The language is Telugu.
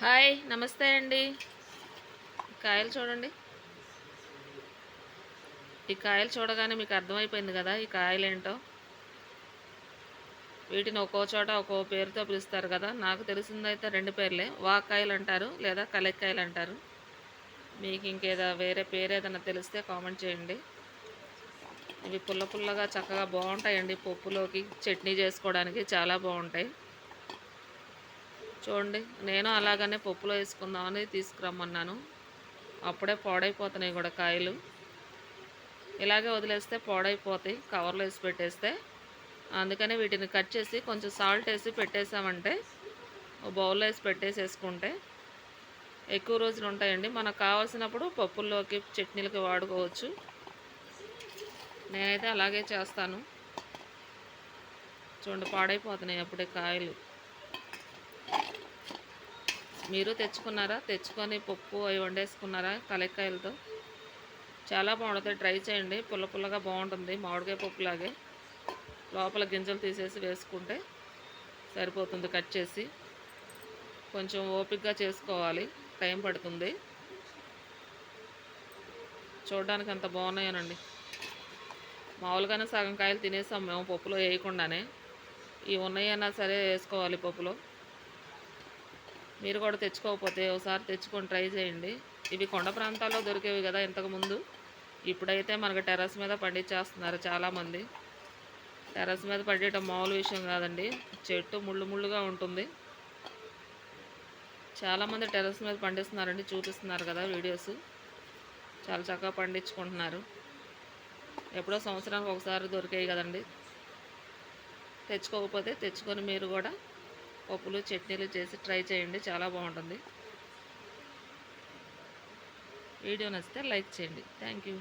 హాయ్ నమస్తే అండి. కాయలు చూడండి. ఈ కాయలు చూడగానే మీకు అర్థమైపోయింది కదా ఈ కాయలేంటో. వీటిని ఒక్కో చోట ఒక్కో పేరుతో పిలుస్తారు కదా. నాకు తెలిసిందైతే 2 పేర్లే. వాక్కాయలు అంటారు లేదా కలెక్కాయలు అంటారు. మీకు ఇంకేదా వేరే పేరేదన్నా తెలిస్తే కామెంట్ చేయండి. ఇవి పుల్ల పుల్లగా చక్కగా బాగుంటాయండి. పప్పులోకి చట్నీ చేసుకోవడానికి చాలా బాగుంటాయి. చూడండి, నేను అలాగనే పప్పులో వేసుకుందామని తీసుకురమ్మన్నాను. అప్పుడే పాడైపోతున్నాయి కూడా కాయలు. ఇలాగే వదిలేస్తే పాడైపోతాయి కవర్లో వేసి పెట్టేస్తే. అందుకని వీటిని కట్ చేసి కొంచెం సాల్ట్ వేసి పెట్టేసామంటే బౌల్లో వేసి పెట్టేసేసుకుంటే ఎక్కువ రోజులు ఉంటాయండి. మనకు కావాల్సినప్పుడు పప్పుల్లోకి చట్నీలకి వాడుకోవచ్చు. నేనైతే అలాగే చేస్తాను. చూడండి, పాడైపోతున్నాయి అప్పుడే కాయలు. మీరు తెచ్చుకున్నారా? తెచ్చుకొని పప్పు అవి వండేసుకున్నారా కలెక్కాయలతో? చాలా బాగుంటుంది, ట్రై చేయండి. పుల్ల పుల్లగా బాగుంటుంది, మామిడికాయ పప్పులాగే. లోపల గింజలు తీసేసి వేసుకుంటే సరిపోతుంది. కట్ చేసి కొంచెం ఓపికగా చేసుకోవాలి, టైం పడుతుంది. చూడడానికి అంత బాగున్నాయనండి. మామూలుగానే సగం కాయలు తినేసాం మేము పప్పులో వేయకుండానే. ఇవి ఉన్నాయన్నా సరే వేసుకోవాలి పప్పులో. మీరు కూడా తెచ్చుకోకపోతే ఒకసారి తెచ్చుకొని ట్రై చేయండి. ఇవి కొండ ప్రాంతాల్లో దొరికేవి కదా ఇంతకుముందు. ఇప్పుడైతే మనకు టెర్రస్ మీద పండించేస్తున్నారు చాలామంది. టెర్రస్ మీద పండించడం మామూలు విషయం కాదండి. చెట్టు ముళ్ళు ముళ్ళుగా ఉంటుంది. చాలామంది టెర్రస్ మీద పండిస్తున్నారండి, చూపిస్తున్నారు కదా వీడియోస్. చాలా చక్కగా పండించుకుంటున్నారు. ఎప్పుడో సంవత్సరానికి ఒకసారి దొరికాయి కదండి. తెచ్చుకోకపోతే తెచ్చుకొని మీరు కూడా పప్పులు చట్నీలు చేసి ట్రై చేయండి, చాలా బాగుంటుంది. వీడియో నచ్చితే లైక్ చేయండి. Thank you.